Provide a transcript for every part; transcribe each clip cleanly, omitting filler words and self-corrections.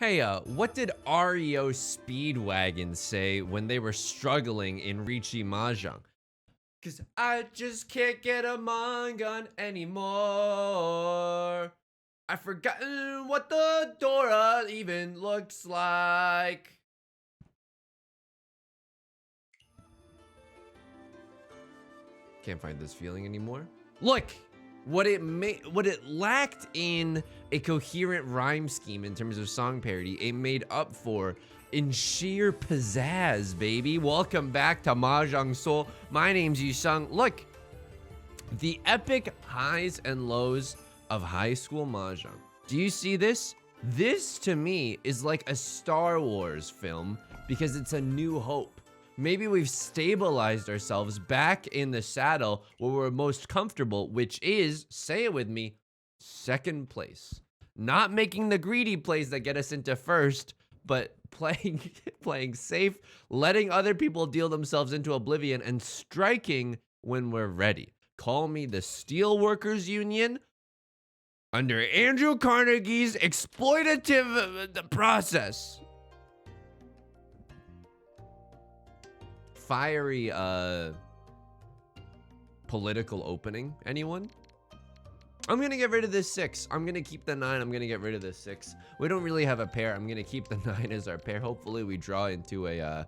Hey, what did REO Speedwagon say when they were struggling in Riichi Mahjong? Cause I just can't get a Mangun anymore. I've forgotten what the Dora even looks like. Can't find this feeling anymore. Look, what it lacked in a coherent rhyme scheme in terms of song parody, it made up for in sheer pizzazz, baby. Welcome back to Mahjong Soul. My name's Yusong. Look, the epic highs and lows of high school Mahjong. Do you see this? This to me is like a Star Wars film because it's a new hope. Maybe we've stabilized ourselves back in the saddle where we're most comfortable, which is, say it with me, second place. Not making the greedy plays that get us into first, but playing safe, letting other people deal themselves into oblivion, and striking when we're ready. Call me the Steelworkers Union under Andrew Carnegie's exploitative process. Fiery political opening. Anyone? I'm gonna get rid of this 6. I'm gonna keep the 9. I'm gonna get rid of this 6. We don't really have a pair. I'm gonna keep the 9 as our pair. Hopefully we draw into a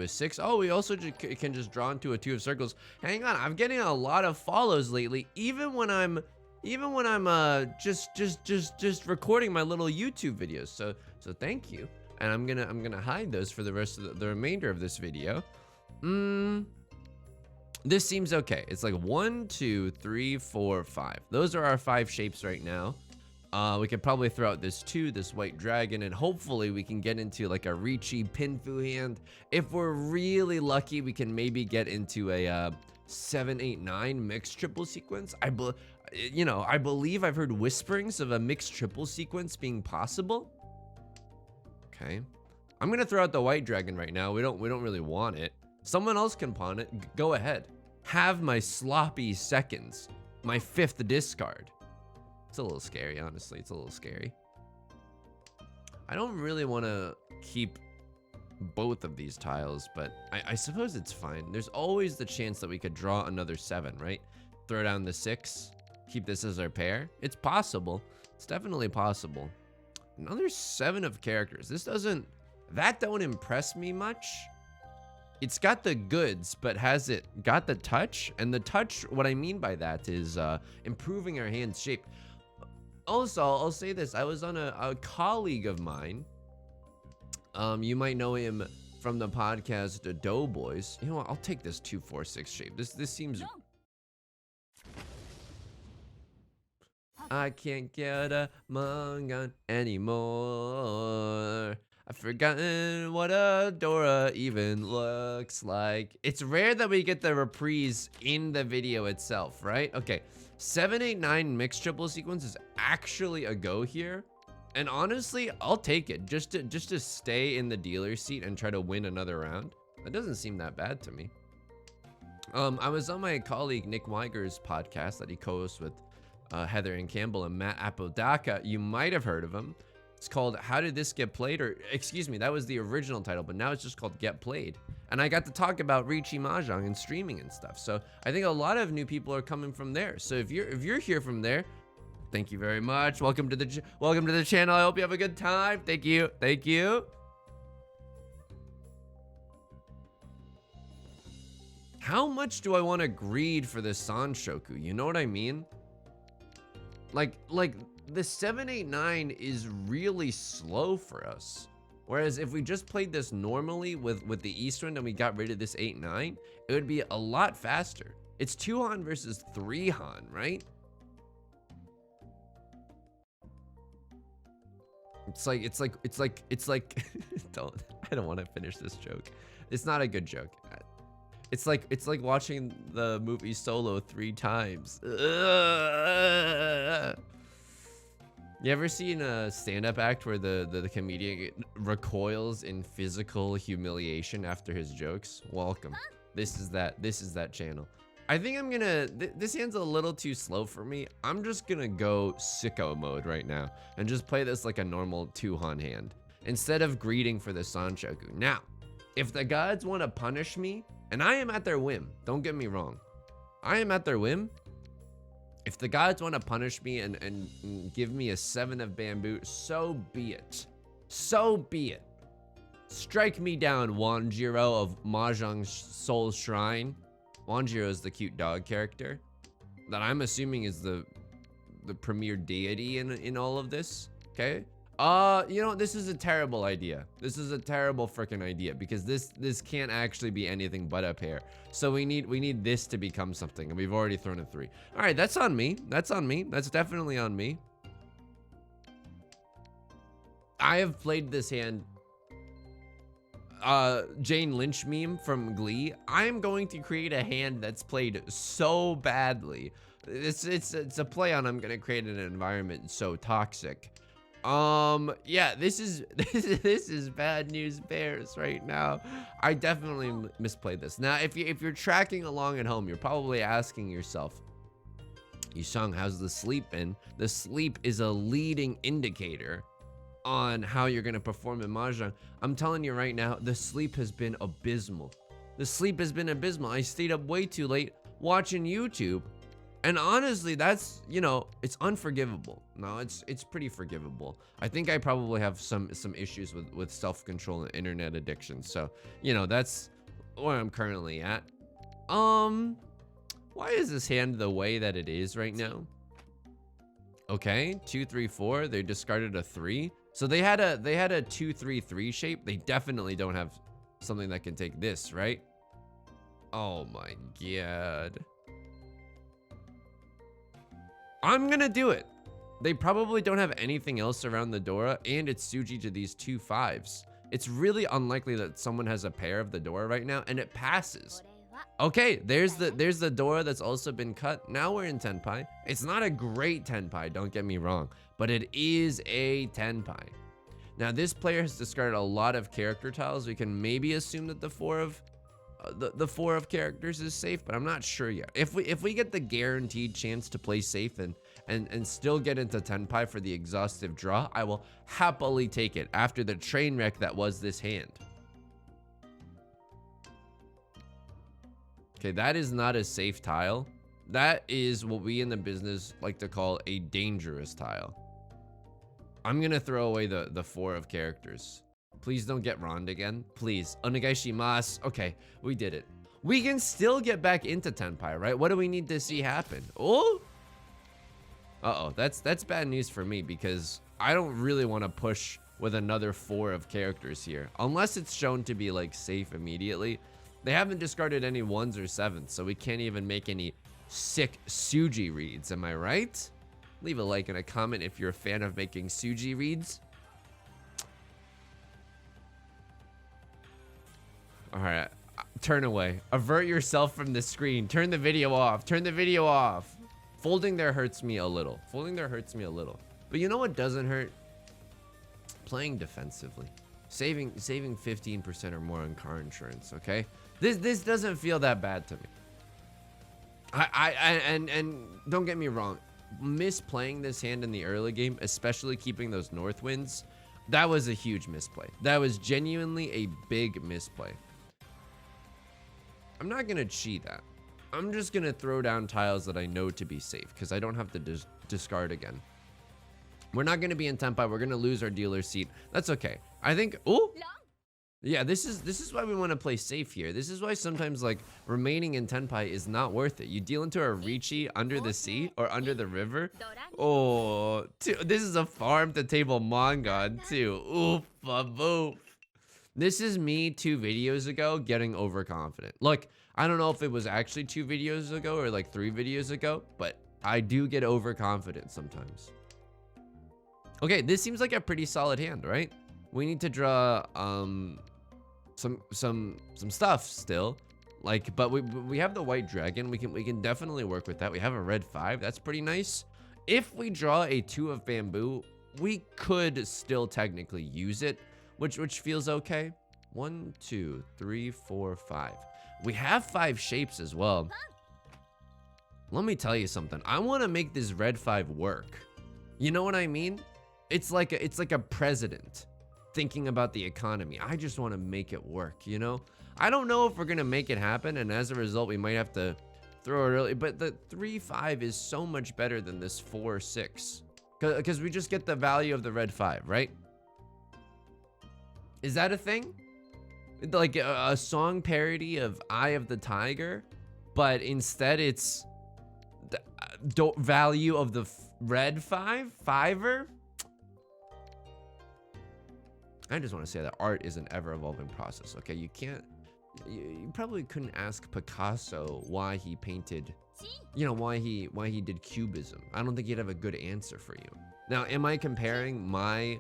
6. Oh, we also can just draw into a 2 of circles. Hang on, I'm getting a lot of follows lately, even when I'm just recording my little YouTube videos. So thank you. And I'm gonna hide those for the rest of the remainder of this video. This seems okay. It's like 1, 2, 3, 4, 5. Those are our 5 shapes right now. We could probably throw out this 2, this white dragon, and hopefully we can get into like a Riichi Pinfu hand. If we're really lucky, we can maybe get into a 7, 8, 9 mixed triple sequence. I believe I've heard whisperings of a mixed triple sequence being possible. Okay, I'm gonna throw out the white dragon right now. We don't really want it. Someone else can pawn it. Go ahead. Have my sloppy seconds. My 5th discard. It's a little scary, honestly. It's a little scary. I don't really want to keep both of these tiles, but I suppose it's fine. There's always the chance that we could draw another 7, right? Throw down the 6. Keep this as our pair. It's possible. It's definitely possible. Another 7 of characters. That don't impress me much. It's got the goods, but has it got the touch? And the touch, what I mean by that is improving our hand's shape. Also, I'll say this. I was on a colleague of mine. You might know him from the podcast Doughboys. You know what? I'll take this 2, 4, 6 shape. This seems... I can't get a Mangun anymore. I've forgotten what a Dora even looks like. It's rare that we get the reprise in the video itself, right? Okay, 7, 8, 9 mixed triple sequence is actually a go here. And honestly, I'll take it just to stay in the dealer's seat and try to win another round. That doesn't seem that bad to me. I was on my colleague Nick Weiger's podcast that he co-hosts with Heather and Campbell and Matt Apodaca. You might have heard of him. It's called How Did This Get Played? Or excuse me, that was the original title, but now it's just called Get Played. And I got to talk about Riichi Mahjong and streaming and stuff. So I think a lot of new people are coming from there. So if you're here from there, thank you very much. Welcome to the channel. I hope you have a good time. Thank you. Thank you. How much do I want to greed for this Sanshoku? You know what I mean? Like the 7, 8, 9 is really slow for us. Whereas if we just played this normally with the East Wind and we got rid of this 8, 9, it would be a lot faster. It's 2 Han versus 3 Han, right? It's like I don't want to finish this joke. It's not a good joke. It's like watching the movie Solo 3 times. You ever seen a stand-up act where the comedian recoils in physical humiliation after his jokes? Welcome. This is that channel. I think I'm gonna, this hand's a little too slow for me. I'm just gonna go sicko mode right now and just play this like a normal 2-han hand instead of greeting for the Sanshoku. Now, if the gods want to punish me, and I am at their whim, don't get me wrong, I am at their whim. If the gods want to punish me and give me a 7 of bamboo, so be it. So be it. Strike me down, Wanjiro of Mahjong Soul Shrine. Wanjiro is the cute dog character that I'm assuming is the premier deity in all of this. Okay. You know, this is a terrible idea. This is a terrible freaking idea because this can't actually be anything but a pair. So we need this to become something, and we've already thrown a 3. All right, that's on me. That's on me. That's definitely on me. I have played this hand. Jane Lynch meme from Glee. I am going to create a hand that's played so badly. It's a play on I'm gonna create an environment so toxic. Yeah, this is bad news bears right now. I definitely misplayed this. Now, if you're tracking along at home, you're probably asking yourself, Yusong, how's the sleep been? The sleep is a leading indicator on how you're gonna perform in Mahjong. I'm telling you right now, the sleep has been abysmal. The sleep has been abysmal. I stayed up way too late watching YouTube. And honestly, that's, you know, it's unforgivable. No, it's pretty forgivable. I think I probably have some issues with self-control and internet addiction. So, you know, that's where I'm currently at. Why is this hand the way that it is right now? Okay, 2, 3, 4. They discarded a 3. So they had a 2, 3, 3 shape. They definitely don't have something that can take this, right? Oh my god. I'm gonna do it. They probably don't have anything else around the Dora, and it's Tsuji to these 2 5s. It's really unlikely that someone has a pair of the Dora right now, and it passes. Okay, there's the Dora that's also been cut. Now we're in Tenpai. It's not a great Tenpai, don't get me wrong, but it is a Tenpai. Now this player has discarded a lot of character tiles. We can maybe assume that the 4 of characters is safe, but I'm not sure yet. If we get the guaranteed chance to play safe and still get into Tenpai for the exhaustive draw, I will happily take it after the train wreck that was this hand. Okay, that is not a safe tile. That is what we in the business like to call a dangerous tile. I'm gonna throw away the 4 of characters. Please don't get Rond again. Please. Onegaishimasu. Okay, we did it. We can still get back into Tenpai, right? What do we need to see happen? Oh! Uh-oh, that's bad news for me because I don't really want to push with another 4 of characters here. Unless it's shown to be like safe immediately. They haven't discarded any 1s or 7s, so we can't even make any sick Tsuji reads, am I right? Leave a like and a comment if you're a fan of making Tsuji reads. All right, turn away. Avert yourself from the screen. Turn the video off. Turn the video off. Folding there hurts me a little. Folding there hurts me a little. But you know what doesn't hurt? Playing defensively. Saving 15% or more on car insurance, okay? This doesn't feel that bad to me. And don't get me wrong. Misplaying this hand in the early game, especially keeping those north winds, that was a huge misplay. That was genuinely a big misplay. I'm not gonna cheat that. I'm just gonna throw down tiles that I know to be safe because I don't have to discard again. We're not gonna be in Tenpai. We're gonna lose our dealer seat. That's okay. I think. Oh, yeah. This is why we want to play safe here. This is why sometimes like remaining in Tenpai is not worth it. You deal into a Riichi under the sea or under the river. Oh, this is a farm to table Mongon too. Oof, boof. This is me 2 videos ago getting overconfident. Look, I don't know if it was actually 2 videos ago or like 3 videos ago, but I do get overconfident sometimes. Okay, this seems like a pretty solid hand, right? We need to draw some stuff still. Like, but we have the white dragon. We can definitely work with that. We have a red 5. That's pretty nice. If we draw a 2 of bamboo, we could still technically use it, which feels okay. 1, 2, 3, 4, 5. We have 5 shapes as well. let me tell you something. I want to make this red 5 work. You know what I mean? It's like a president thinking about the economy. I just want to make it work, you know? I don't know if we're going to make it happen, and as a result, we might have to throw it early, but the 3-5 is so much better than this 4-6 because we just get the value of the red 5, right? Is that a thing? Like a song parody of Eye of the Tiger, but instead it's the value of the red 5-5er? I just want to say that art is an ever-evolving process, okay? You probably couldn't ask Picasso why he painted, you know, why he did cubism. I don't think he'd have a good answer for you. Now, am I comparing my,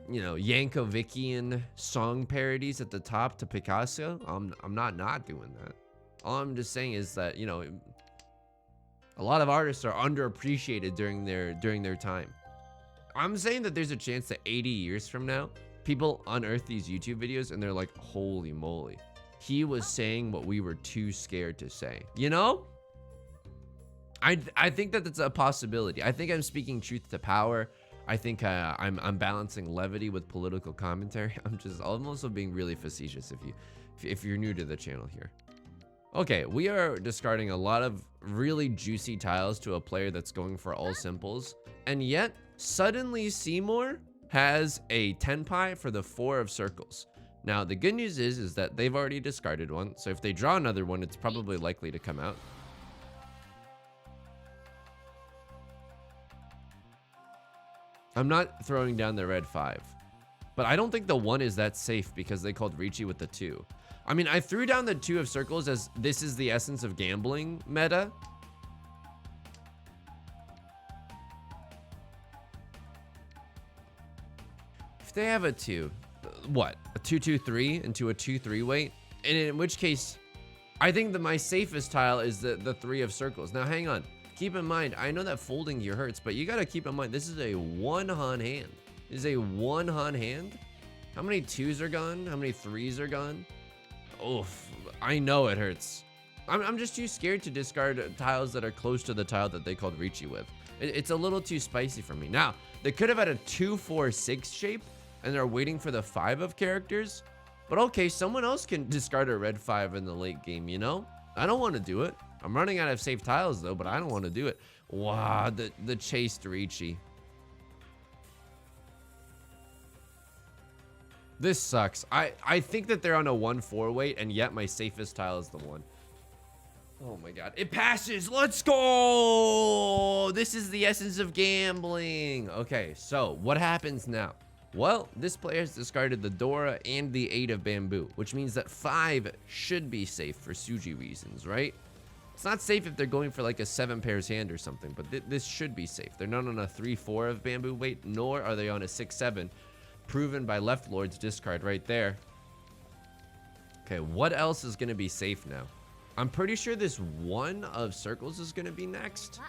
you know, Yankovician song parodies at the top to Picasso? I'm not doing that. All I'm just saying is that, you know, a lot of artists are underappreciated during their time. I'm saying that there's a chance that 80 years from now, people unearth these YouTube videos and they're like, holy moly. He was saying what we were too scared to say. You know? I think that that's a possibility. I think I'm speaking truth to power. I think I'm balancing levity with political commentary. I'm also being really facetious if you're new to the channel here. Okay, we are discarding a lot of really juicy tiles to a player that's going for all simples, and yet suddenly Seymour has a tenpai for the 4 of circles. Now, the good news is that they've already discarded one, so if they draw another one, it's probably likely to come out. I'm not throwing down the red 5, but I don't think the 1 is that safe because they called Riichi with the 2. I mean, I threw down the 2 of circles as this is the essence of gambling meta. If they have a 2, what? A 2-2-3 into a 2-3 weight? And in which case, I think that my safest tile is the 3 of circles. Now, hang on. Keep in mind, I know that folding here hurts, but you got to keep in mind, this is a 1-Han hand. This is a 1-Han hand. How many 2s are gone? How many 3s are gone? Oof, I know it hurts. I'm just too scared to discard tiles that are close to the tile that they called Riichi with. It's a little too spicy for me. Now, they could have had a 2-4-6 shape, and they're waiting for the 5 of characters. But okay, someone else can discard a red 5 in the late game, you know? I don't want to do it. I'm running out of safe tiles, though, but I don't want to do it. Wow, the chased Riichi. This sucks. I think that they're on a 1-4 weight, and yet my safest tile is the 1. Oh my god. It passes! Let's go! This is the essence of gambling. Okay, so what happens now? Well, this player has discarded the Dora and the 8 of bamboo, which means that 5 should be safe for Suji reasons, right? It's not safe if they're going for like a 7 pairs hand or something, but this should be safe. They're not on a 3-4 of bamboo weight, nor are they on a 6-7. Proven by Left Lord's discard right there. Okay, what else is going to be safe now? I'm pretty sure this 1 of circles is going to be next.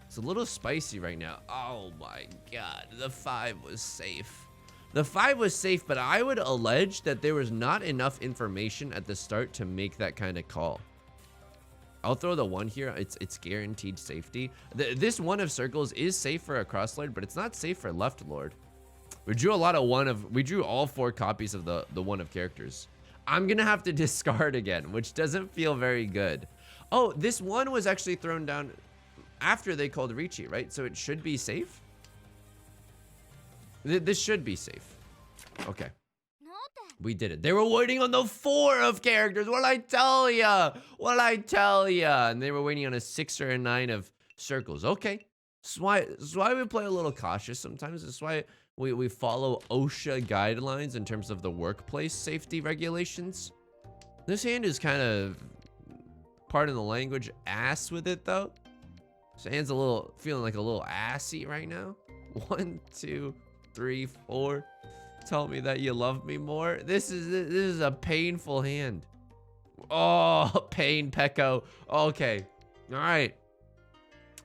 It's a little spicy right now. Oh my god, the 5 was safe. The 5 was safe, but I would allege that there was not enough information at the start to make that kind of call. I'll throw the 1 here. It's guaranteed safety. This 1 of circles is safe for a cross lord, but it's not safe for left lord. We drew a lot of we drew all 4 copies of the 1 of characters. I'm gonna have to discard again, which doesn't feel very good. Oh, this 1 was actually thrown down after they called Riichi, right? So it should be safe. This should be safe. Okay. We did it. They were waiting on the 4 of characters. What'd I tell ya? What'd I tell ya? And they were waiting on a 6 or a 9 of circles. Okay. That's why we play a little cautious sometimes. That's why we follow OSHA guidelines in terms of the workplace safety regulations. This hand is kind of, pardon the language, ass with it though. This hand's feeling like a little assy right now. 1, 2, 3, 4. Tell me that you love me more. This is a painful hand. Oh, pain, Pecco. Okay. All right.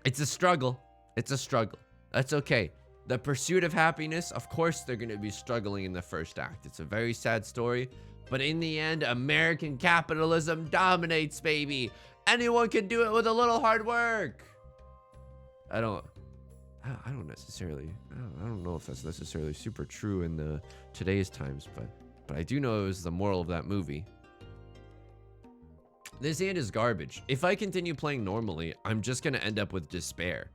It's a struggle. It's a struggle. That's okay. The pursuit of happiness, of course they're going to be struggling in the first act. It's a very sad story. But in the end, American capitalism dominates, baby. Anyone can do it with a little hard work. I don't necessarily, I don't know if that's necessarily super true in the today's times, but I do know it was the moral of that movie. This hand is garbage. If I continue playing normally, I'm just gonna end up with despair.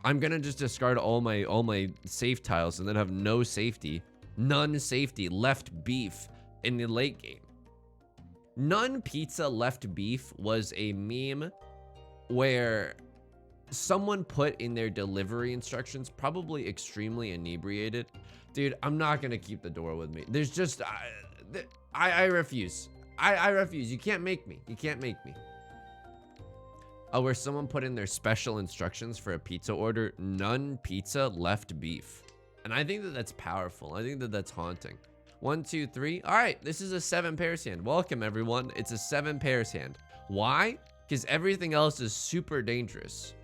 I'm gonna just discard all my safe tiles and then have no safety, none safety, left beef in the late game. None pizza left beef was a meme where someone put in their delivery instructions, probably extremely inebriated. Dude, I'm not gonna keep the door with me. There's just, I refuse. I refuse. You can't make me. You can't make me. Oh, where someone put in their special instructions for a pizza order, none pizza left beef. And I think that that's powerful. I think that that's haunting. 1, 2, 3. All right, this is a 7 pairs hand. Welcome, everyone. It's a 7 pairs hand. Why? Because everything else is super dangerous.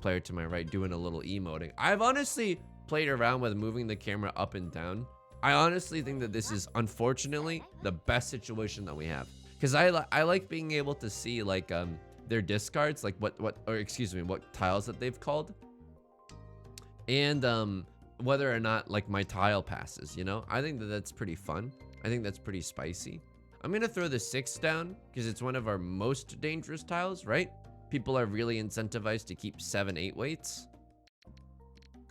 Player to my right doing a little emoting. I've honestly played around with moving the camera up and down. I honestly think that this is, unfortunately, the best situation that we have. Because I like being able to see, like, their discards, like what tiles that they've called. And, whether or not, like, my tile passes, you know? I think that that's pretty fun. I think that's pretty spicy. I'm gonna throw the 6 down, because it's one of our most dangerous tiles, right? People are really incentivized to keep 7, 8 weights.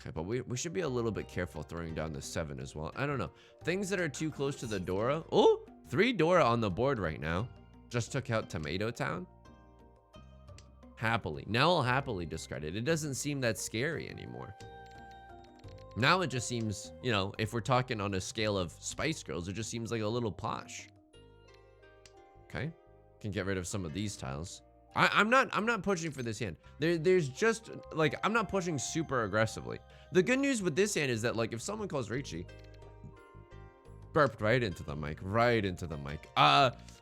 Okay, but we should be a little bit careful throwing down the 7 as well. I don't know. Things that are too close to the Dora. Oh, 3 Dora on the board right now. Just took out Tomato Town. Happily. Now I'll happily discard it. It doesn't seem that scary anymore. Now it just seems, you know, if we're talking on a scale of Spice Girls, it just seems like a little posh. Okay. Can get rid of some of these tiles. I'm not pushing for this hand. There's just, like, I'm not pushing super aggressively. The good news with this hand is that, like, if someone calls Riichi, burped right into the mic,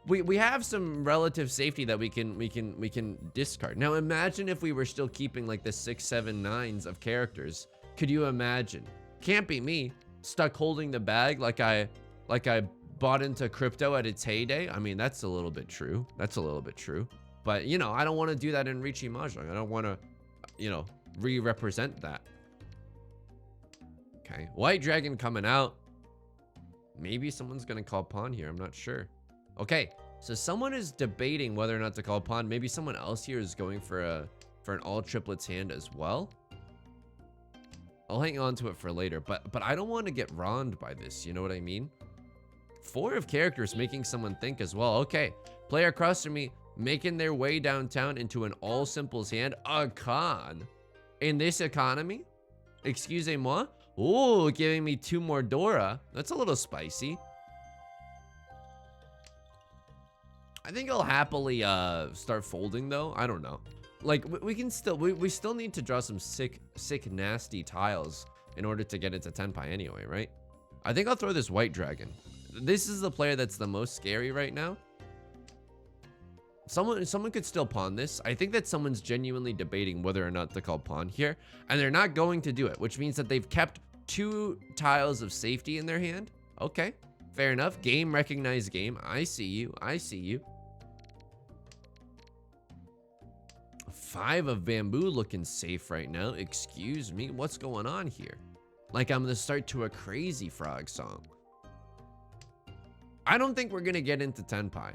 we have some relative safety that we can discard. Now imagine if we were still keeping like the 6, 7, 9s of characters. Could you imagine? Can't be me stuck holding the bag like I bought into crypto at its heyday. I mean, that's a little bit true. That's a little bit true. But, you know, I don't want to do that in Riichi Mahjong. I don't want to, you know, re-represent that. Okay. White Dragon coming out. Maybe someone's going to call pawn here. I'm not sure. Okay. So someone is debating whether or not to call pawn. Maybe someone else here is going for an all triplets hand as well. I'll hang on to it for later. But I don't want to get wronged by this. You know what I mean? 4 of characters making someone think as well. Okay. Player across from me making their way downtown into an all simples hand. A con. In this economy? Excusez-moi? Ooh, giving me 2 more Dora. That's a little spicy. I think I'll happily start folding though. I don't know. Like we can still, we still need to draw some sick nasty tiles in order to get into Tenpai anyway, right? I think I'll throw this White Dragon. This is the player that's the most scary right now. Someone could still pawn this. I think that someone's genuinely debating whether or not to call pawn here, and they're not going to do it, which means that they've kept 2 tiles of safety in their hand. Okay, fair enough. Game recognized game. I see you. I see you. 5 of bamboo looking safe right now. Excuse me. What's going on here? Like I'm the start to a Crazy Frog song. I don't think we're gonna get into Tenpai.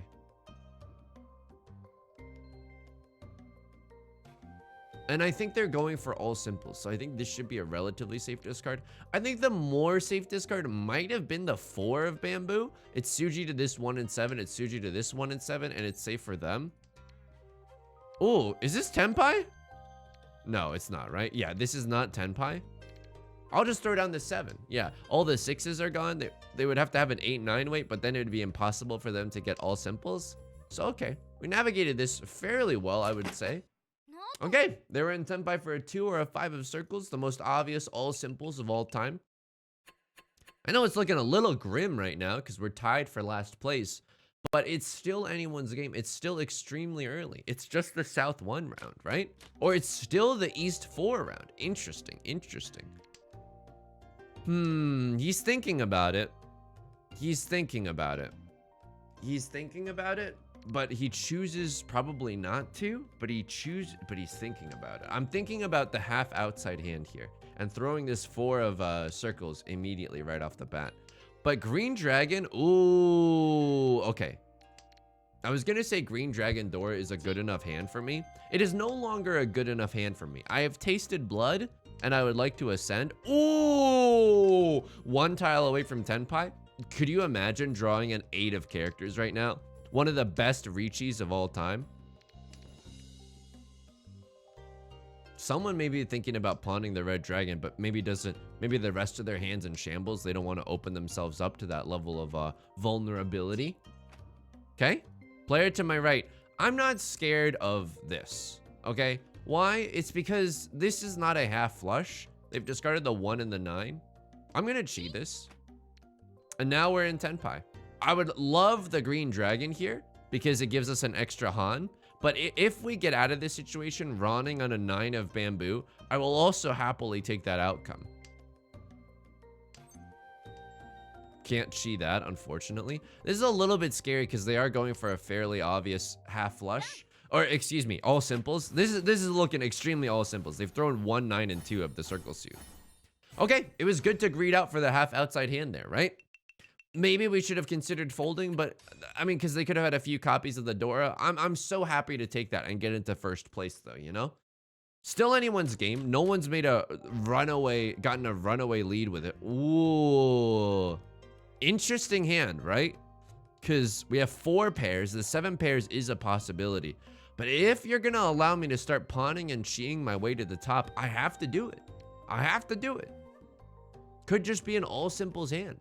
And I think they're going for all simples. So I think this should be a relatively safe discard. I think the more safe discard might have been the 4 of bamboo. It's Suji to this 1 and 7. It's Suji to this 1 and 7. And it's safe for them. Oh, is this Tenpai? No, it's not, right? Yeah, this is not Tenpai. I'll just throw down the 7. Yeah, all the 6s are gone. They would have to have an 8, 9 weight, but then it would be impossible for them to get all simples. So, okay. We navigated this fairly well, I would say. Okay, they were in Tenpai for a 2 or a 5 of circles, the most obvious all simples of all time. I know it's looking a little grim right now because we're tied for last place, but it's still anyone's game. It's still extremely early. It's just the South 1 round, right? Or it's still the East 4 round. Interesting, interesting. He's thinking about it. He's thinking about it. He's thinking about it. but he chooses probably not to, but he's thinking about it. I'm thinking about the half outside hand here and throwing this 4 of circles immediately right off the bat. But green dragon, ooh, okay. I was gonna say green dragon door is a good enough hand for me. It is no longer a good enough hand for me. I have tasted blood and I would like to ascend. Ooh, 1 tile away from Tenpai. Could you imagine drawing an 8 of characters right now? One of the best Riichis of all time. Someone may be thinking about pawning the red dragon, but maybe the rest of their hand's in shambles. They don't want to open themselves up to that level of vulnerability. Okay, player to my right. I'm not scared of this, okay? Why? It's because this is not a half flush. They've discarded the 1 and the 9. I'm gonna chi this. And now we're in Tenpai. I would love the green dragon here because it gives us an extra Han. But if we get out of this situation ronning on a 9 of bamboo, I will also happily take that outcome. Can't chi that, unfortunately. This is a little bit scary because they are going for a fairly obvious half flush. Or excuse me, all simples. This is looking extremely all simples. They've thrown 1, 9, and 2 of the circle suit. Okay, it was good to greed out for the half outside hand there, right? Maybe we should have considered folding, but I mean, because they could have had a few copies of the Dora. I'm so happy to take that and get into first place, though, you know? Still anyone's game. No one's made gotten a runaway lead with it. Ooh. Interesting hand, right? Because we have 4 pairs. The 7 pairs is a possibility. But if you're going to allow me to start pawning and chiing my way to the top, I have to do it. I have to do it. Could just be an all simples hand.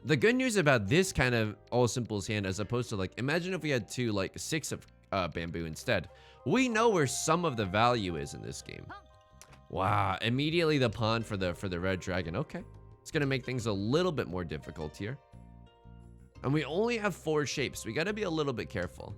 The good news about this kind of all simples hand, as opposed to like, imagine if we had 2 like 6 of bamboo instead. We know where some of the value is in this game. Wow, immediately the pawn for the red dragon. Okay, it's gonna make things a little bit more difficult here. And we only have 4 shapes. We gotta be a little bit careful.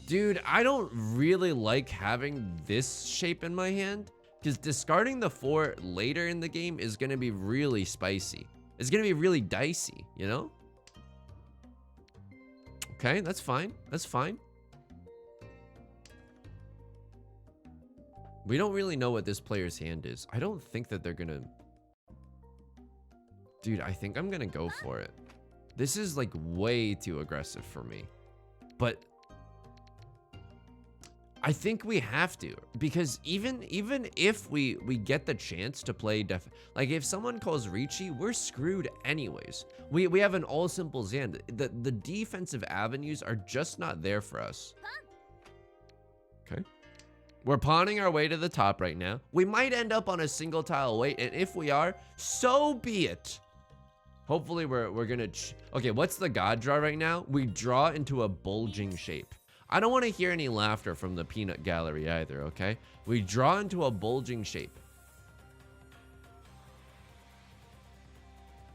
Dude, I don't really like having this shape in my hand. Because discarding the 4 later in the game is going to be really spicy. It's going to be really dicey, you know? Okay, that's fine. That's fine. We don't really know what this player's hand is. I don't think that they're going to... Dude, I think I'm going to go for it. This is like way too aggressive for me. But... I think we have to, because even if we get the chance to play like if someone calls Riichi, we're screwed anyways. We have an all simples hand. The defensive avenues are just not there for us. Okay. We're pawning our way to the top right now. We might end up on a single tile away, and if we are, so be it. Hopefully we're gonna okay, what's the god draw right now? We draw into a bulging shape. I don't want to hear any laughter from the peanut gallery either, okay? We draw into a bulging shape.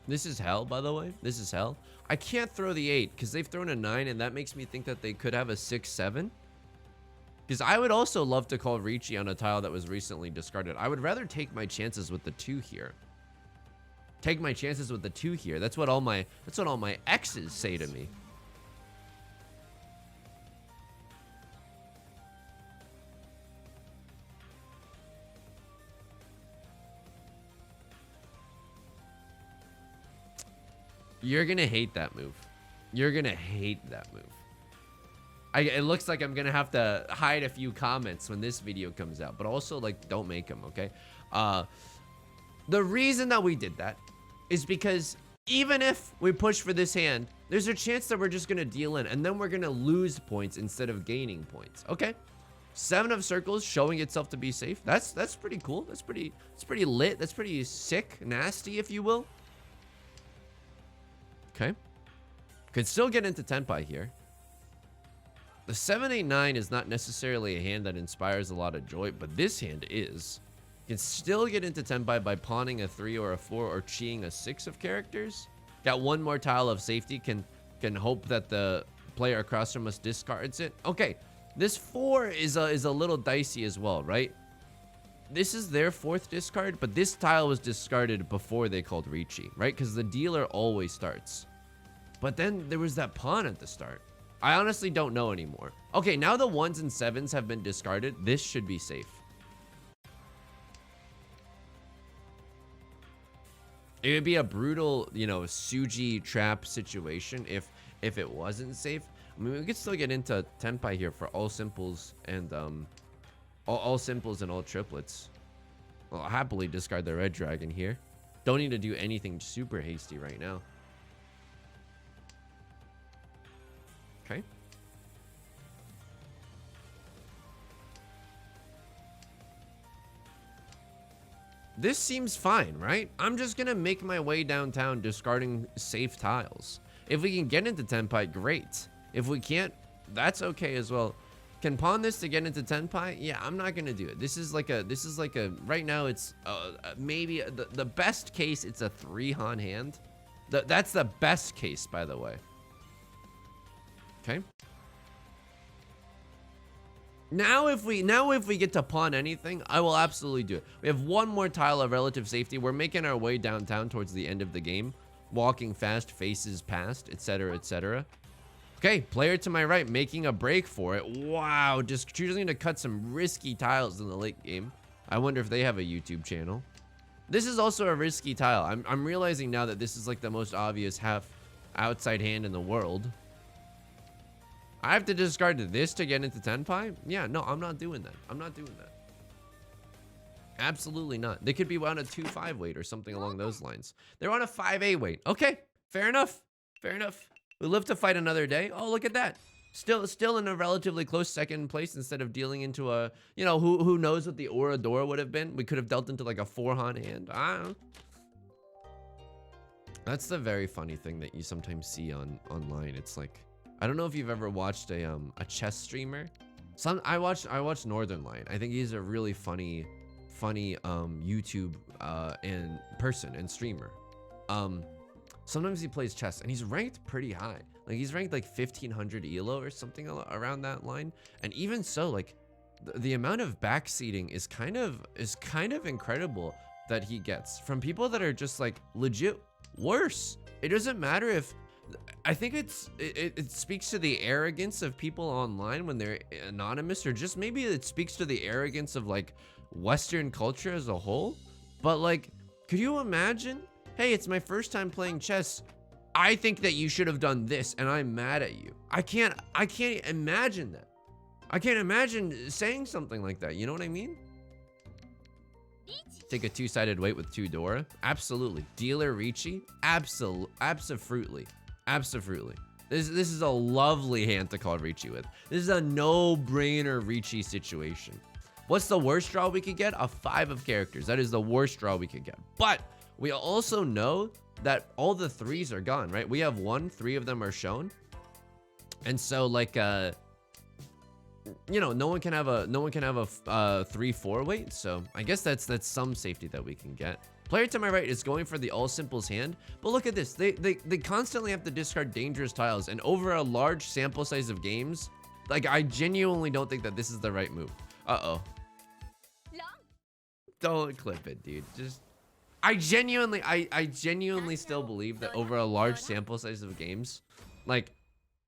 This is hell, by the way. This is hell. I can't throw the 8 because they've thrown a 9, and that makes me think that they could have a 6, 7. Because I would also love to call Riichi on a tile that was recently discarded. I would rather take my chances with the 2 here. Take my chances with the 2 here. That's what all my exes say to me. You're gonna hate that move. You're gonna hate that move. It looks like I'm gonna have to hide a few comments when this video comes out, but also like don't make them, okay? The reason that we did that is because even if we push for this hand, there's a chance that we're just gonna deal in, and then we're gonna lose points instead of gaining points. Okay, 7 of circles showing itself to be safe. That's pretty cool. That's pretty lit. That's pretty sick, nasty, if you will. Okay, could still get into Tenpai here. The 7, 8, 9 is not necessarily a hand that inspires a lot of joy, but this hand is. You can still get into Tenpai by pawning a 3 or a 4 or chiing a 6 of characters. Got 1 more tile of safety. Can hope that the player across from us discards it. Okay, this 4 is a little dicey as well, right? This is their 4th discard, but this tile was discarded before they called Riichi, right? Because the dealer always starts. But then there was that pawn at the start. I honestly don't know anymore. Okay, now the 1s and 7s have been discarded. This should be safe. It would be a brutal, you know, Suji trap situation if it wasn't safe. I mean, we could still get into Tenpai here for all simples and all simples and all triplets. I'll happily discard the red dragon here. Don't need to do anything super hasty right now. Okay. This seems fine, right? I'm just gonna make my way downtown discarding safe tiles. If we can get into Tenpai, great. If we can't, that's okay as well. Can pawn this to get into Tenpai? Yeah, I'm not gonna do it. This is like a, right now it's maybe the best case, it's a 3-han hand. That's the best case, by the way. Okay. Now if we get to pawn anything, I will absolutely do it. We have one more tile of relative safety. We're making our way downtown towards the end of the game. Walking fast, faces past, etc., etc. Okay, player to my right making a break for it. Wow, just choosing to cut some risky tiles in the late game. I wonder if they have a YouTube channel. This is also a risky tile. I'm realizing now that this is like the most obvious half outside hand in the world. I have to discard this to get into Tenpai? Yeah, no, I'm not doing that. I'm not doing that. Absolutely not. They could be on a 2-5 weight or something along those lines. They're on a 5A weight. Okay, fair enough. Fair enough. We live to fight another day. Oh, look at that. Still in a relatively close second place instead of dealing into a, you know, who knows what the Orador would have been. We could have dealt into like a 4-han hand. I don't know. That's the very funny thing that you sometimes see online. It's like, I don't know if you've ever watched a chess streamer. I watched Northern Lion. I think he's a really funny YouTube and person and streamer. Sometimes he plays chess and he's ranked pretty high. Like he's ranked like 1500 elo or something around that line. And even so, like the amount of backseating is kind of incredible that he gets from people that are just like legit worse. It doesn't matter if, I think it speaks to the arrogance of people online when they're anonymous, or just maybe it speaks to the arrogance of like Western culture as a whole. But like, could you imagine, hey, it's my first time playing chess, I think that you should have done this and I'm mad at you. I can't imagine that. I can't imagine saying something like that, you know what I mean? Take a 2-sided weight with 2 Dora. Absolutely. Dealer Riichi. Absolutely. This is a lovely hand to call Riichi with. This is a no-brainer Riichi situation. What's the worst draw we could get? A 5 of characters. That is the worst draw we could get. But we also know that all the 3s are gone, right? We have 1, 3 of them are shown. And so like you know, no one can have a 3-4 weight, so I guess that's some safety that we can get. Player to my right is going for the all simples hand, but look at this. They constantly have to discard dangerous tiles, and over a large sample size of games, like I genuinely don't think that this is the right move. Uh-oh. Don't clip it, dude. Just I genuinely still believe that over a large sample size of games, like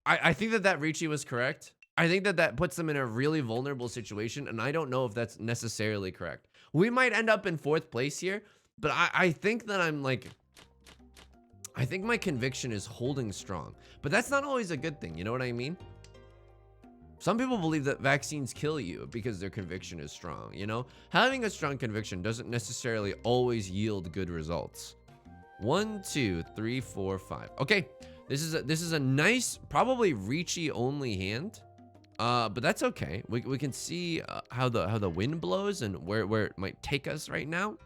I think that Riichi was correct. I think that puts them in a really vulnerable situation, and I don't know if that's necessarily correct. We might end up in 4th place here, but I think that I think my conviction is holding strong. But that's not always a good thing, you know what I mean? Some people believe that vaccines kill you because their conviction is strong, you know? Having a strong conviction doesn't necessarily always yield good results. 1, 2, 3, 4, 5. Okay, this is a nice, probably Riichi only hand. But that's okay. We can see how the wind blows and where it might take us right now.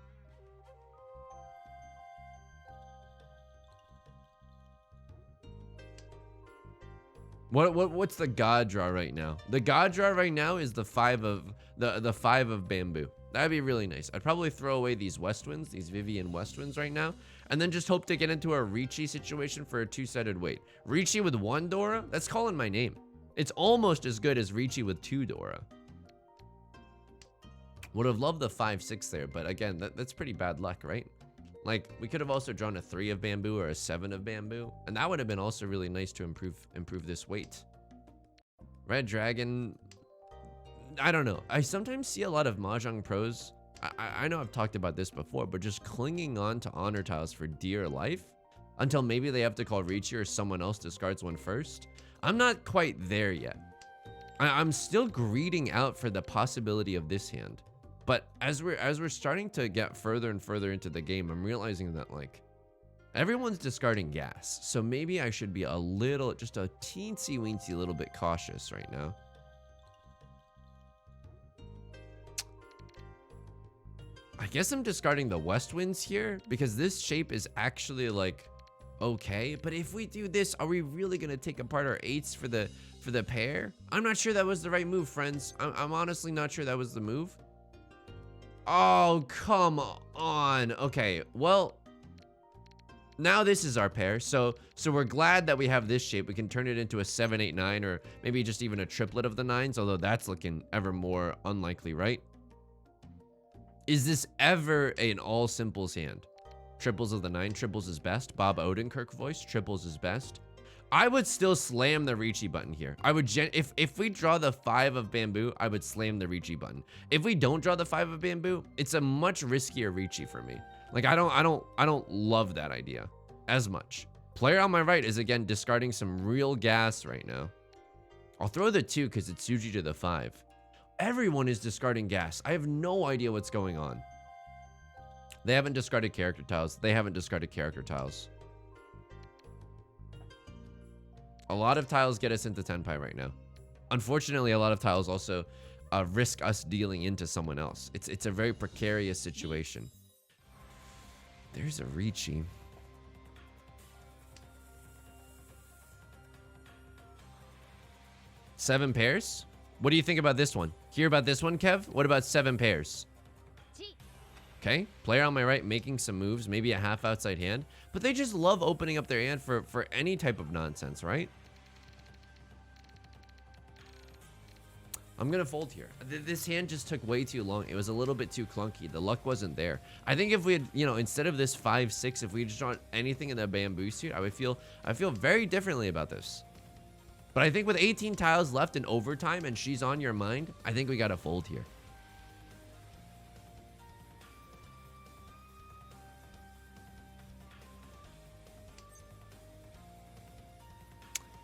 What's the god draw right now? The god draw right now is the 5 of bamboo. That'd be really nice. I'd probably throw away these west winds, these Vivian west winds right now, and then just hope to get into a Riichi situation for a 2-sided weight. Riichi with 1 Dora? That's calling my name. It's almost as good as Riichi with 2 Dora. Would have loved the 5-6 there, but again, that's pretty bad luck, right? Like, we could have also drawn a 3 of bamboo or a 7 of bamboo, and that would have been also really nice to improve this weight. Red Dragon, I don't know. I sometimes see a lot of Mahjong pros. I know I've talked about this before, but just clinging on to honor tiles for dear life until maybe they have to call Riichi or someone else discards one first. I'm not quite there yet. I'm still greeding out for the possibility of this hand. But as we're starting to get further and further into the game, I'm realizing that like everyone's discarding gas. So maybe I should be a little, just a teensy weensy little bit cautious right now. I guess I'm discarding the west winds here because this shape is actually like okay. But if we do this, are we really gonna take apart our 8s for the pair? I'm not sure that was the right move, friends. I'm honestly not sure that was the move. Oh, come on. Okay, well, now this is our pair. So we're glad that we have this shape. We can turn it into a 7, 8, 9, or maybe just even a triplet of the 9s, although that's looking ever more unlikely, right? Is this ever an all simples hand? Triples of the 9, triples is best. Bob Odenkirk voice, triples is best. I would still slam the Riichi button here. I would if we draw the 5 of bamboo, I would slam the Riichi button. If we don't draw the 5 of bamboo, it's a much riskier Riichi for me. Like I don't love that idea as much. Player on my right is again discarding some real gas right now. I'll throw the 2 because it's Suji to the 5. Everyone is discarding gas. I have no idea what's going on. They haven't discarded character tiles. They haven't discarded character tiles. A lot of tiles get us into Tenpai right now. Unfortunately, a lot of tiles also risk us dealing into someone else. It's a very precarious situation. There's a Riichi. Seven pairs? What do you think about this one? Hear about this one, Kev? What about 7 pairs? Okay, player on my right making some moves, maybe a half outside hand, but they just love opening up their hand for any type of nonsense, right? I'm gonna fold here. This hand just took way too long. It was a little bit too clunky. The luck wasn't there. I think if we had, you know, instead of this 5, 6, if we just drawn anything in the bamboo suit, I feel very differently about this. But I think with 18 tiles left in overtime and she's on your mind, I think we gotta fold here.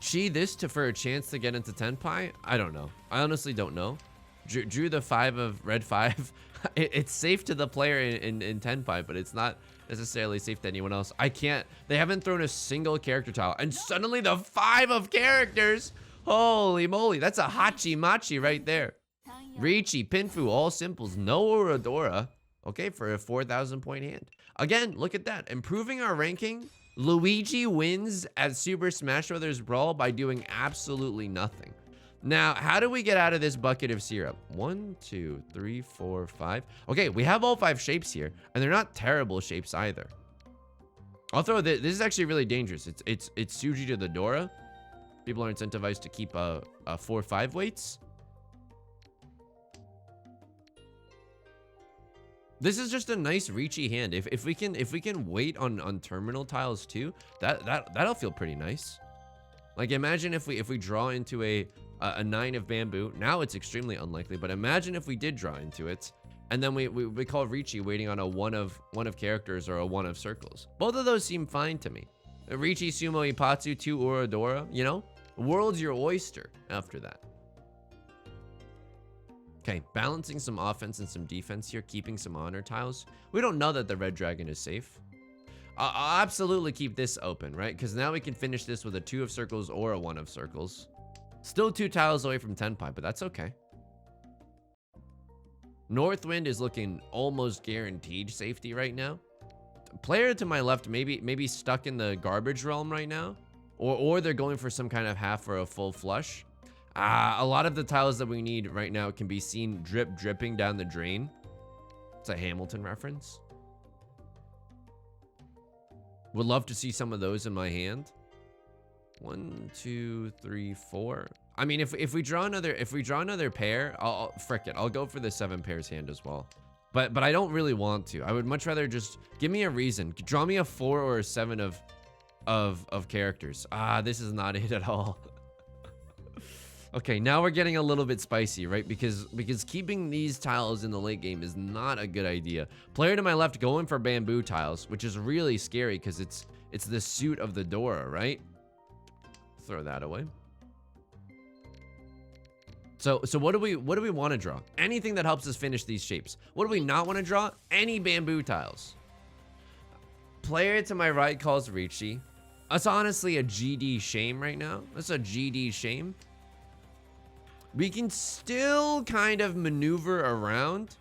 She this for a chance to get into Tenpai? I don't know. I honestly don't know. Drew the 5 of red 5. It's safe to the player in Tenpai, but it's not necessarily safe to anyone else. I can't. They haven't thrown a single character tile, and suddenly the 5 of characters. Holy moly, that's a Hachi Machi right there. Riichi, Pinfu, all simples, no Oradora. Okay, for a 4,000 point hand. Again, look at that. Improving our ranking. Luigi wins at Super Smash Bros. Brawl by doing absolutely nothing. Now, how do we get out of this bucket of syrup? 1, 2, 3, 4, 5. Okay, we have all 5 shapes here, and they're not terrible shapes either. I'll throw this. This is actually really dangerous. It's Suji to the Dora. People are incentivized to keep 4, 5 weights. This is just a nice Riichi hand. If we can wait on terminal tiles too, that'll feel pretty nice. Like imagine if we draw into a 9 of bamboo. Now it's extremely unlikely, but imagine if we did draw into it, and then we call Riichi waiting on a 1 of characters or a 1 of circles. Both of those seem fine to me. Riichi, Sumo, Ipatsu, 2 Oradora. You know, world's your oyster after that. Okay, balancing some offense and some defense here, keeping some honor tiles. We don't know that the red dragon is safe. I'll absolutely keep this open, right? Because now we can finish this with a 2 of circles or a 1 of circles. Still 2 tiles away from Tenpai, but that's okay. Northwind is looking almost guaranteed safety right now. Player to my left maybe stuck in the garbage realm right now, or they're going for some kind of half or a full flush. A lot of the tiles that we need right now can be seen dripping down the drain. It's a Hamilton reference. Would love to see some of those in my hand. 1, 2, 3, 4. I mean, if we draw another pair, frick it. I'll go for the 7 pairs hand as well. But I don't really want to. I would much rather just give me a reason. Draw me a 4 or a 7 of characters. Ah, this is not it at all. Okay, now we're getting a little bit spicy, right? Because keeping these tiles in the late game is not a good idea. Player to my left going for bamboo tiles, which is really scary because it's the suit of the Dora, right? Throw that away. So what do we want to draw? Anything that helps us finish these shapes. What do we not want to draw? Any bamboo tiles. Player to my right calls Riichi. That's honestly a GD shame right now. That's a GD shame. We can still kind of maneuver around.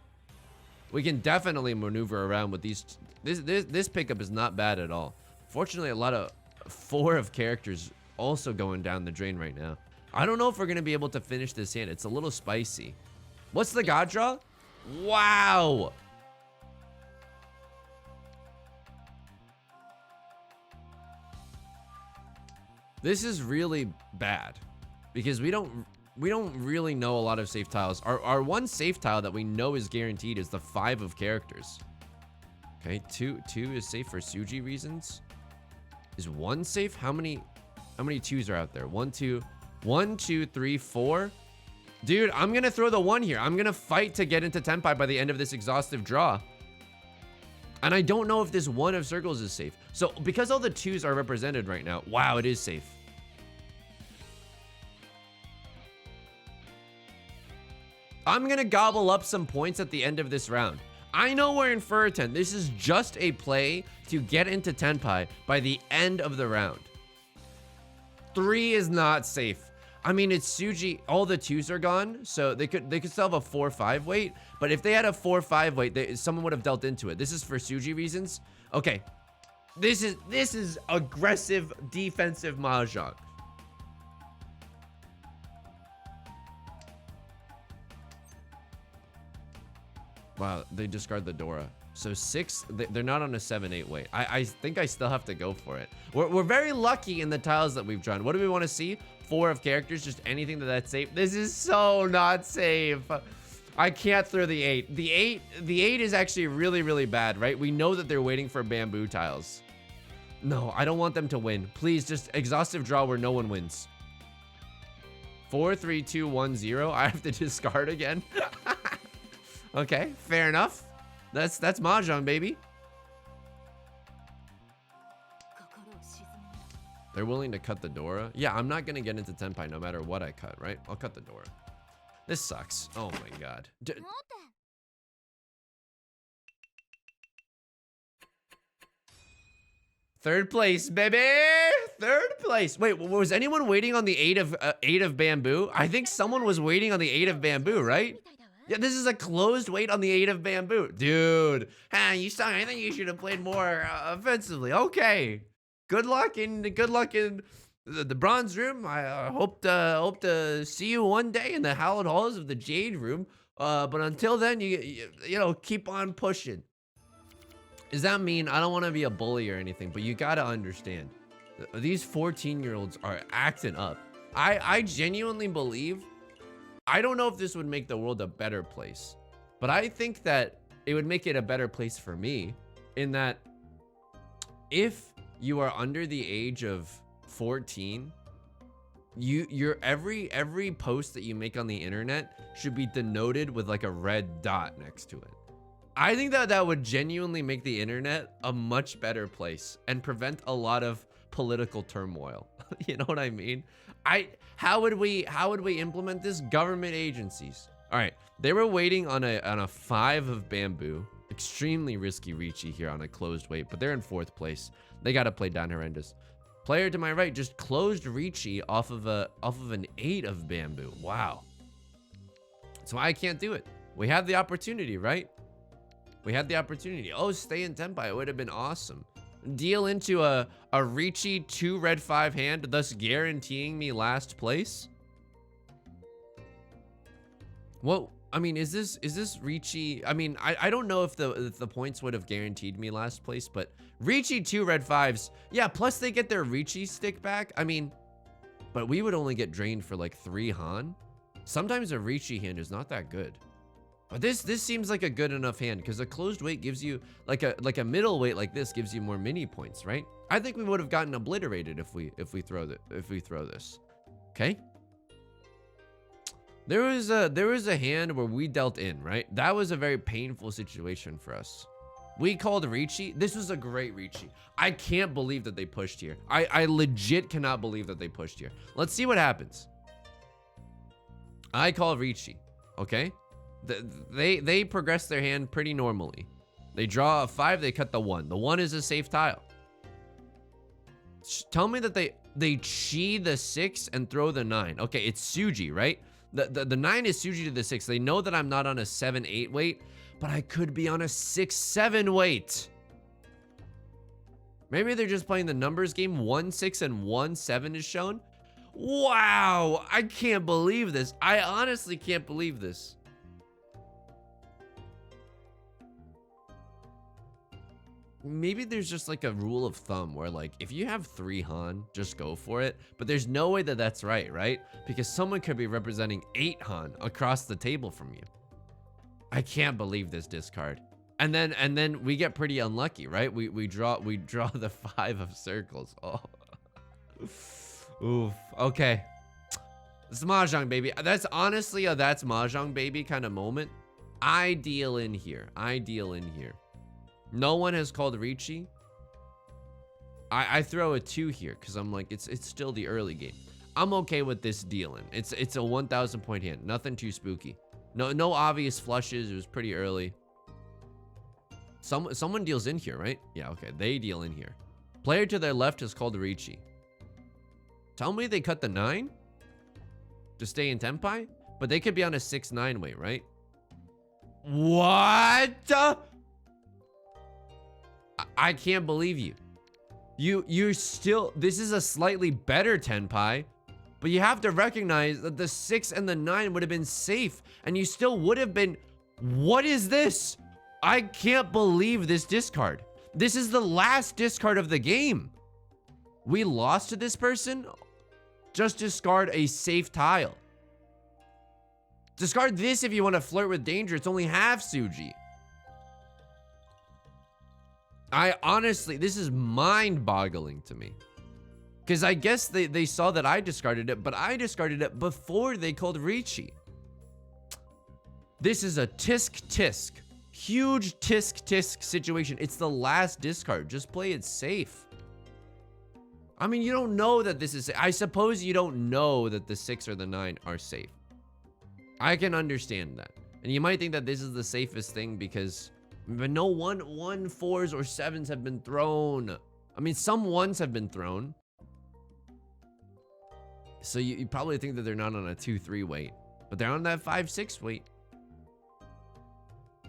We can definitely maneuver around with these. This pickup is not bad at all. Fortunately, a lot of 4 of characters also going down the drain right now. I don't know if we're going to be able to finish this hand. It's a little spicy. What's the god draw? Wow. This is really bad because we don't really know a lot of safe tiles. Our one safe tile that we know is guaranteed is the 5 of characters. Okay, two is safe for Suji reasons. Is 1 safe? How many 2s are out there? 1, 2, 1, 2, 3, 4. Dude, I'm gonna throw the 1 here. I'm gonna fight to get into Tenpai by the end of this exhaustive draw. And I don't know if this 1 of circles is safe. So because all the 2s are represented right now, wow, it is safe. I'm gonna gobble up some points at the end of this round. I know we're in Fur 10. This is just a play to get into Tenpai by the end of the round. 3 is not safe. I mean, it's Suji. All the 2s are gone, so they could still have a 4-5 weight. But if they had a 4-5 weight, someone would have dealt into it. This is for Suji reasons. Okay, this is aggressive defensive Mahjong. Wow, they discard the Dora. So 6, they're not on a 7-8 weight. I think I still have to go for it. We're very lucky in the tiles that we've drawn. What do we want to see? 4 of characters, just anything that's safe. This is so not safe. I can't throw the 8. The 8 is actually really, really bad, right? We know that they're waiting for bamboo tiles. No, I don't want them to win. Please, just exhaustive draw where no one wins. 4, 3, 2, 1, 0. I have to discard again. Okay, fair enough. That's Mahjong, baby. They're willing to cut the Dora. Yeah, I'm not gonna get into Tenpai no matter what I cut, right? I'll cut the Dora. This sucks. Oh my god. Third place, baby. Third place. Wait, was anyone waiting on the 8 of bamboo? I think someone was waiting on the 8 of bamboo, right? Yeah, this is a closed weight on the 8 of bamboo. Dude, you suck. I think you should have played more offensively. Okay. Good luck in the bronze room. I hope to see you one day in the hallowed halls of the Jade Room. But until then, you know, keep on pushing. Does that mean I don't want to be a bully or anything, but you got to understand these 14-year-olds are acting up. I genuinely believe, I don't know if this would make the world a better place, but I think that it would make it a better place for me in that if you are under the age of 14, your every post that you make on the internet should be denoted with like a red dot next to it. I think that would genuinely make the internet a much better place and prevent a lot of political turmoil. You know what I mean? How would we implement this? Government agencies. All right, they were waiting on a 5 of bamboo. Extremely risky Riichi here on a closed weight, but they're in 4th place. They got to play down horrendous. Player to my right just closed Riichi off of an 8 of bamboo. Wow. So I can't do it. We had the opportunity, right? We had the opportunity. Oh, stay in Tenpai. It would have been awesome. Deal into a Riichi 2 red 5 hand, thus guaranteeing me last place. Well, I mean, is this Riichi? I mean, I don't know if the points would have guaranteed me last place, but Riichi 2 red 5s. Yeah, plus they get their Riichi stick back. I mean, but we would only get drained for like 3 Han. Sometimes a Riichi hand is not that good. But this seems like a good enough hand because a closed weight gives you like a middle weight like this gives you more mini points, right? I think we would have gotten obliterated if we throw this. Okay. There was a hand where we dealt in, right? That was a very painful situation for us. We called Riichi. This was a great Riichi. I can't believe that they pushed here. I legit cannot believe that they pushed here. Let's see what happens. I call Riichi, okay? They progress their hand pretty normally. They draw a 5, they cut the 1. The 1 is a safe tile. Tell me that they chi the 6 and throw the 9. Okay, it's Suji, right? The 9 is Suji to the 6. They know that I'm not on a 7-8 weight, but I could be on a 6-7 weight. Maybe they're just playing the numbers game. 1-6 and 1-7 is shown. Wow, I can't believe this. I honestly can't believe this. Maybe there's just like a rule of thumb where like if you have 3 Han, just go for it. But there's no way that that's right? Because someone could be representing 8 Han across the table from you. I can't believe this discard. And then we get pretty unlucky, right? We draw the 5 of circles. Oh. Oof. Okay. It's Mahjong, baby. That's honestly a that's Mahjong, baby kind of moment. I deal in here. No one has called Riichi. I throw a 2 here because I'm like, it's still the early game. I'm okay with this dealing. It's a 1,000 point hand. Nothing too spooky. No obvious flushes. It was pretty early. Someone deals in here, right? Yeah, okay. They deal in here. Player to their left has called Riichi. Tell me they cut the 9 to stay in Tenpai, but they could be on a 6-9 weight, right? What? I can't believe you. You're still, this is a slightly better Tenpai, but you have to recognize that the 6 and the 9 would have been safe, and you still would have been. What is this? I can't believe this discard. This is the last discard of the game. We lost to this person. Just discard a safe tile. Discard this if you want to flirt with danger. It's only half Suji. I honestly, this is mind-boggling to me. Because I guess they saw that I discarded it, but I discarded it before they called Riichi. This is a tisk-tisk. Huge tisk-tisk situation. It's the last discard. Just play it safe. I mean, you don't know that this is... I suppose you don't know that the 6 or the 9 are safe. I can understand that. And you might think that this is the safest thing because... But no 4s or 7s have been thrown. I mean, some 1s have been thrown. So you probably think that they're not on a 2-3 weight. But they're on that 5-6 weight.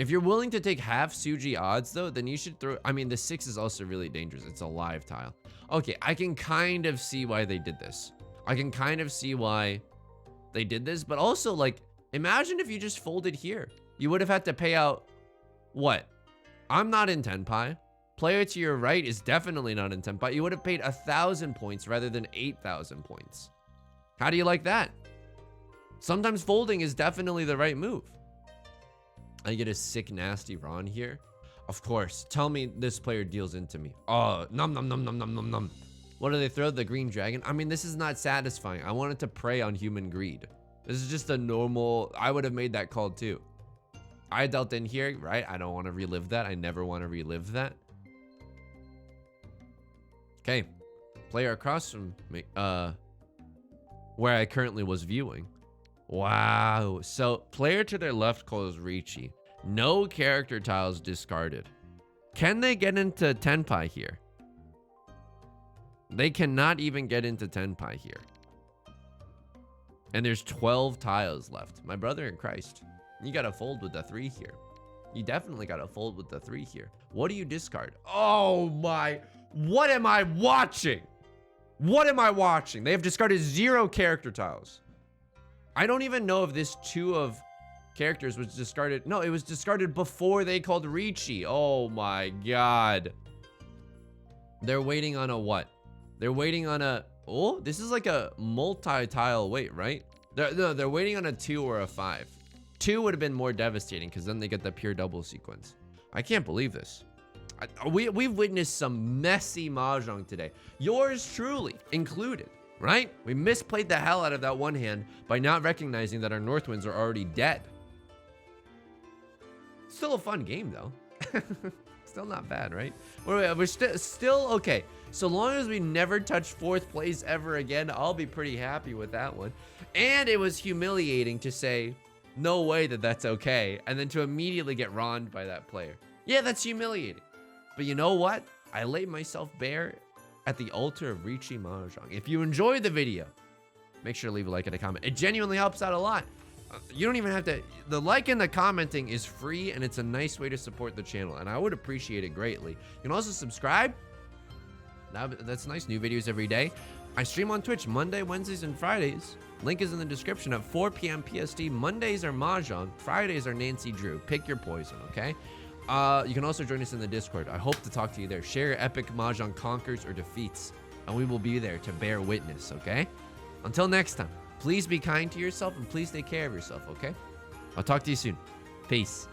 If you're willing to take half Suji odds, though, then you should throw... I mean, the 6 is also really dangerous. It's a live tile. Okay, I can kind of see why they did this. I can kind of see why they did this. But also, like, imagine if you just folded here. You would have had to pay out... What? I'm not in Tenpai. Player to your right is definitely not in Tenpai. You would have paid 1,000 points rather than 8,000 points. How do you like that? Sometimes folding is definitely the right move. I get a sick, nasty Ron here. Of course. Tell me this player deals into me. Oh, nom nom nom nom nom nom nom. What do they throw? The green dragon? I mean, this is not satisfying. I wanted to prey on human greed. This is just a normal... I would have made that call too. I dealt in here, right? I don't want to relive that. I never want to relive that. Okay. Player across from me, where I currently was viewing. Wow. So player to their left calls Riichi. No character tiles discarded. Can they get into Tenpai here? They cannot even get into Tenpai here. And there's 12 tiles left. My brother in Christ. You gotta fold with the 3 here. You definitely gotta fold with the 3 here. What do you discard? Oh my, what am I watching? What am I watching? They have discarded 0 character tiles. I don't even know if this 2 of characters was discarded. No, it was discarded before they called Riichi. Oh my God. They're waiting on a what? They're waiting on a, oh, this is like a multi-tile wait, right? They're waiting on a 2 or a 5. 2 would have been more devastating because then they get the pure double sequence. I can't believe this. We've witnessed some messy Mahjong today. Yours truly included, right? We misplayed the hell out of that one hand by not recognizing that our North Winds are already dead. Still a fun game, though. Still not bad, right? We're still okay. So long as we never touch 4th place ever again, I'll be pretty happy with that one. And it was humiliating to say, no way that's okay, and then to immediately get roned by that player. Yeah, that's humiliating. But you know what? I laid myself bare at the altar of Riichi Mahjong. If you enjoyed the video, make sure to leave a like and a comment. It genuinely helps out a lot. You don't even have to, the like and the commenting is free, and it's a nice way to support the channel, and I would appreciate it greatly. You can also subscribe. That's nice, new videos every day. I stream on Twitch Monday, Wednesdays, and Fridays. Link is in the description at 4 p.m. PST. Mondays are Mahjong, Fridays are Nancy Drew. Pick your poison, okay? You can also join us in the Discord. I hope to talk to you there. Share your epic Mahjong conquers or defeats, and we will be there to bear witness, okay? Until next time, please be kind to yourself and please take care of yourself, okay? I'll talk to you soon. Peace.